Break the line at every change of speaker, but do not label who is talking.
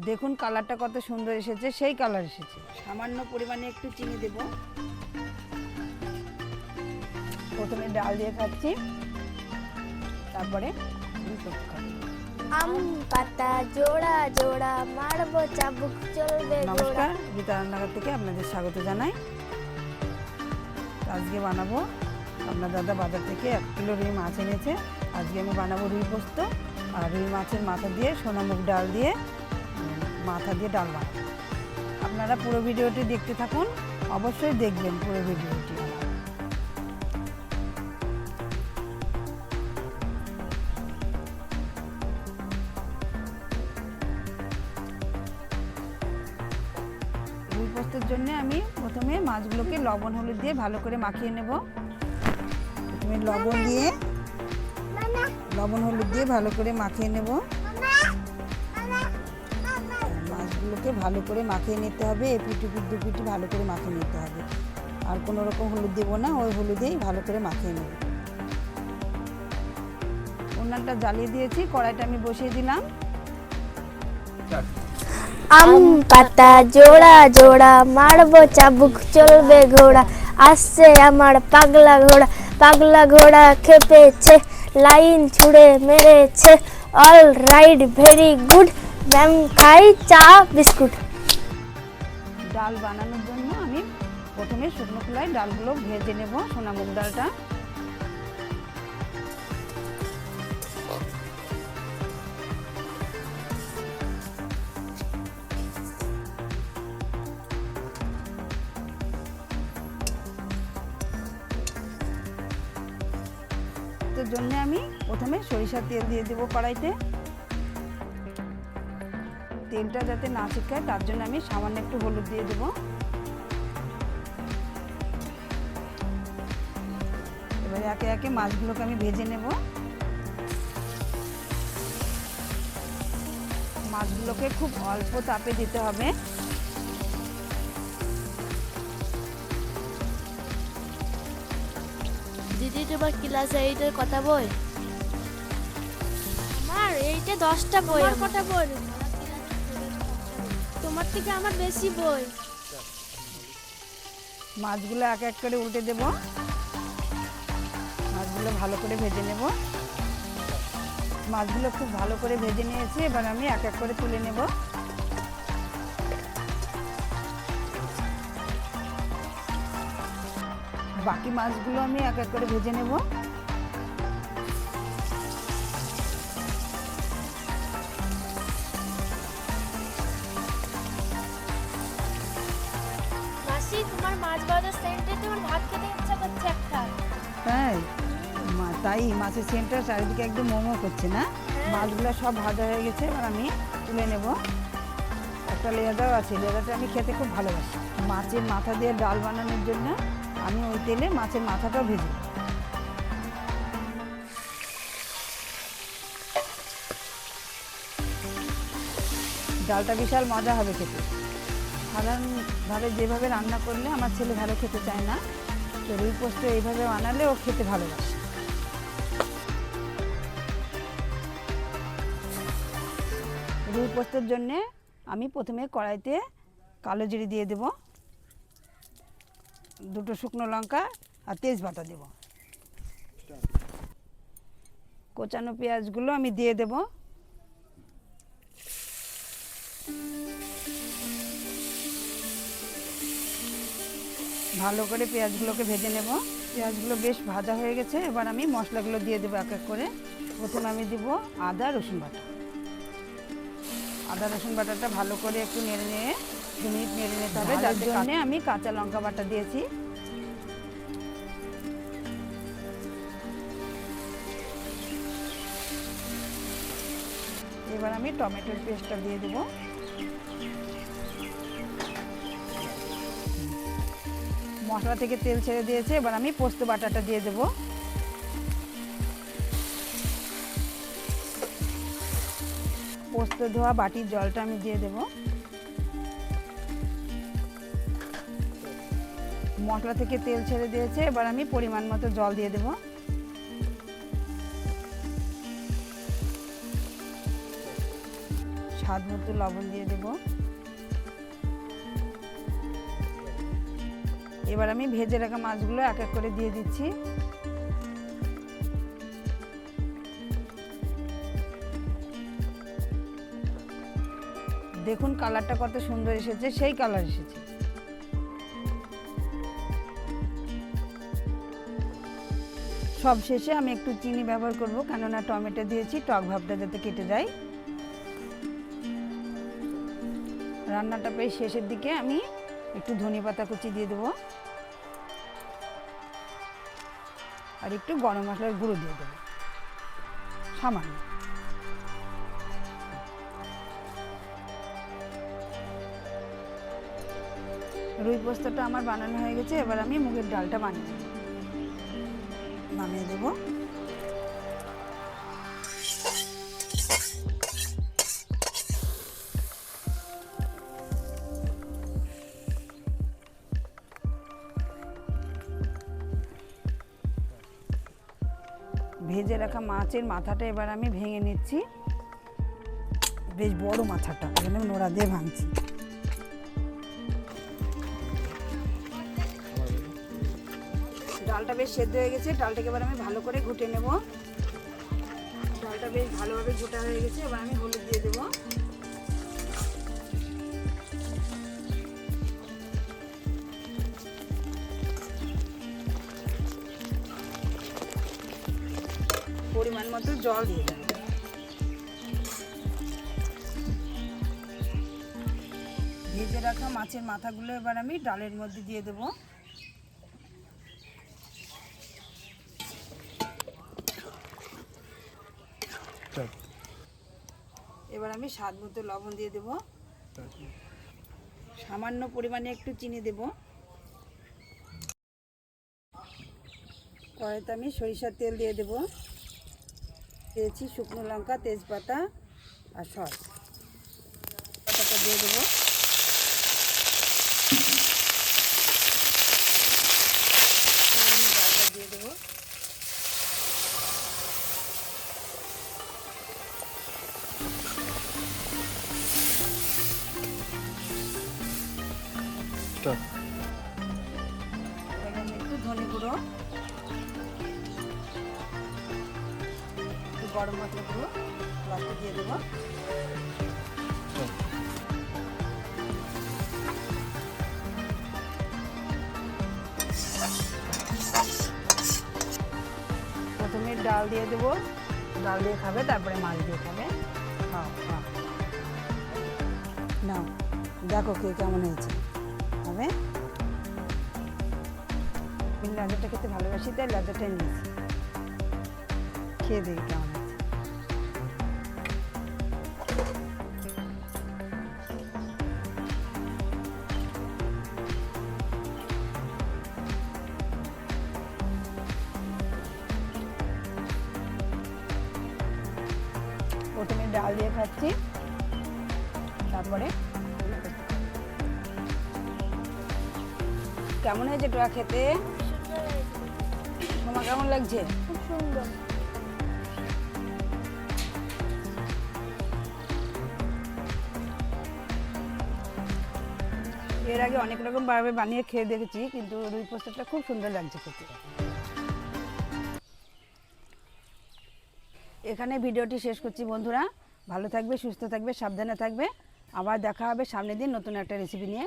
দেখুন কালারটা কত সুন্দর এসেছে, সেই কালার এসেছে। সামান্য পরিমাণে একটু চিনি দেব। প্রথমে ডাল দিয়ে খাচ্ছি, তারপরে খাচ্ছি।
আম পাতা জোড়া জোড়া মারবো চাবুক চলবে
নমস্কার, গীতা রান্নাঘর থেকে আপনাদের স্বাগত জানাই। আজকে বানাবো, আপনার দাদা বাজার থেকে 1 কিলো রুই মাছ এনেছে। আজকে আমি বানাবো রুই পোস্ত আর রুই মাছের মাথা দিয়ে সোনামুগ ডাল দিয়ে মাথা দিয়ে ডাল বানাবো। আপনারা পুরো ভিডিওটি দেখতে থাকুন, অবশ্যই দেখবেন পুরো ভিডিওটি। রুই পোস্তের জন্য আমি প্রথমে মাছগুলোকে লবণ হলুদ দিয়ে ভালো করে মাখিয়ে নেব। প্রথমে লবণ হলুদ দিয়ে ভালো করে মাখিয়ে নেব। মাছগুলোকে ভালো করে মাখিয়ে নিতে হবে, এপিটি দুপিটি ভালো করে মাখিয়ে নিতে হবে। আর কোনো রকম হলুদ দেবো না, ওই হলুদেই ভালো করে মাখিয়ে নেব। উনানটা জ্বালিয়ে দিয়েছি, কড়াইটা আমি বসিয়ে দিলাম।
আম পাতা জোড়া জোড়া মারবো চাবুক চলবে ঘোড়া, আসছে আমার পাগলা ঘোড়া, পাগলা ঘোড়া খেপেছে, লাইন ছুঁড়ে মেরেছে, all right very good, ma'am খাই চা বিস্কুট।
ডাল বানানোর জন্য আমি প্রথমে শুকনো খোলায় ডালগুলো ভেজে নেব, সোনামুগ ডালটা। এর জন্য আমি প্রথমে সরিষার তেল দিয়ে দেবো কড়াইতে। তেলটা যাতে না ছিটকায় তার জন্য আমি সামান্য একটু হলুদ দিয়ে দেবো। এবারে একে একে মাছগুলোকে আমি ভেজে নেব। মাছগুলোকে খুব অল্প তাপে দিতে হবে।
দিদি তোমার ক্লাসে এইটার কথা বই? আমার এইটা 10টা বই। আমার কটা বই? তোমার থেকে আমার বেশি বই।
মাছগুলো এক এক করে উল্টে দেব। মাছগুলো ভালো করে ভেজে নেব। মাছগুলো খুব ভালো করে ভেজে নিয়েছি, এবার আমি এক এক করে তুলে নেব। বাকি মাছগুলো আমি এক এক করে ভেজে নেব।
মাসি তোমার মাছ ভাজার সেন্টে তোমার ভাত খেতে ইচ্ছা করছে একটা।
তাই তাই মাছের সেন্টার চারিদিকে একদম মোমো করছে না? মাছগুলো সব ভাজা হয়ে গেছে, এবার আমি তুলে নেব। একটা লেদাও আছে, লেদাটা আমি খেতে খুব ভালোবাসি। মাছের মাথা দিয়ে ডাল বানানোর জন্য আমি ওই তেলে মাছের মাথাটাও ভেজে নেব। ডালটা বিশাল মজা হবে খেতে। সাধারণভাবে যেভাবে রান্না করলে আমার ছেলে ভালো খেতে চায় না, তো রুই পোস্ত এইভাবে বানালে ও খেতে ভালোবাসে। রুই পোস্তের জন্যে আমি প্রথমে কড়াইতে কালো জিরে দিয়ে দেব, 2টো শুকনো লঙ্কা আর তেজপাতা দেব। কোচানো পেঁয়াজগুলো আমি দিয়ে দেব। ভালো করে পেঁয়াজগুলোকে ভেজে নেব। পেঁয়াজগুলো বেশ ভাজা হয়ে গেছে, এবার আমি মশলাগুলো দিয়ে দেবো এক এক করে। প্রথমে আমি দেব আদা রসুন বাটা। আদা রসুন বাটাটা ভালো করে একটু নেড়ে নিয়ে 2 মিনিট নেড়ে নিতে হবে। যার জন্য আমি কাঁচা লঙ্কা বাটা দিয়েছি। এবার আমি টমেটোর পেস্টটা দিয়ে দেবো। মশলা থেকে তেল ছেড়ে দিয়েছে, এবার আমি পোস্ত বাটাটা দিয়ে দেবো। পোস্ত ধোয়া বাটির জলটা আমি দিয়ে দেব। মশলা থেকে তেল ছেড়ে দিয়েছে, এবার আমি পরিমাণ মতো জল দিয়ে দেব। স্বাদ মতো লবণ দিয়ে দেব। এবার আমি ভেজে রাখা মাছগুলো এক এক করে দিয়ে দিচ্ছি। দেখুন কালারটা কত সুন্দর এসেছে, সেই কালার এসেছে। সব শেষে আমি একটু চিনি ব্যবহার করব, কেননা টমেটো দিয়েছি, টক ভাবটা যাতে কেটে যায়। রান্নাটা প্রায় শেষের দিকে আমি একটু ধনেপাতা কুচি দিয়ে দেবো আর একটু গরম মশলার গুঁড়ো দিয়ে দেবো সামান্য। রুই পোস্তটা আমার বানানো হয়ে গেছে, এবার আমি মুগের ডালটা নামিয়ে দেবো। ভেজে রাখা মাছের মাথাটা এবার আমি ভেঙে নিচ্ছি, বেশ বড় মাথাটা, এখানে নোড়া দিয়ে ভাঙছি। ডালটা বেশ সেদ্ধ হয়ে গেছে, ডালটাকে এবার আমি ভালো করে ঘুটে নেব। ডালটা বেশ ভালোভাবে ঘোটা হয়ে গেছে, এবার আমি হলুদ দিয়ে দেবো। পরিমাণ মতো জল দিয়ে দেবো। ভেজে রাখা মাছের মাথাগুলো এবার আমি ডালের মধ্যে দিয়ে দেবো। এবার আমি স্বাদ মতো লবণ দিয়ে দেব, সামান্য পরিমাণে একটু চিনি দেব। কড়াইতে আমি সরিষার তেল দিয়ে দেব, দিয়েছি শুকনো লঙ্কা, তেজপাতা আর সস। পাতাটা দিয়ে দেবো। আমি ডালটা দিয়ে দেবো। একটু ধনে গুঁড়ো, একটু গরম মশলা গুঁড়ো লাস্টে দিয়ে দেবো। প্রথমে ডাল দিয়ে দেবো, ডাল দিয়ে খাবে, তারপরে মাছ দিয়ে খাবে। খাও খাও, নাও দেখো কে কেমন হয়েছে, হবে। আমি লাজাটা খেতে ভালোবাসি, তাই লাজাটাই নিয়েছি। খেয়ে দেখি কেমন হয়েছে। প্রথমে ডাল দিয়ে খাচ্ছি, তারপরে কেমন হয়েছে টোয়া খেতে? তোমার কেমন লাগছে?
খুব সুন্দর।
এর আগে অনেক রকম ভাবে বানিয়ে খেয়ে দেখেছি, কিন্তু রুই পোস্তটা খুব সুন্দর লাগছে খেতে। এখানে ভিডিওটি শেষ করছি বন্ধুরা। ভালো থাকবে, সুস্থ থাকবে, সাবধানে থাকবে। আবার দেখা হবে সামনের দিন নতুন একটা রেসিপি নিয়ে।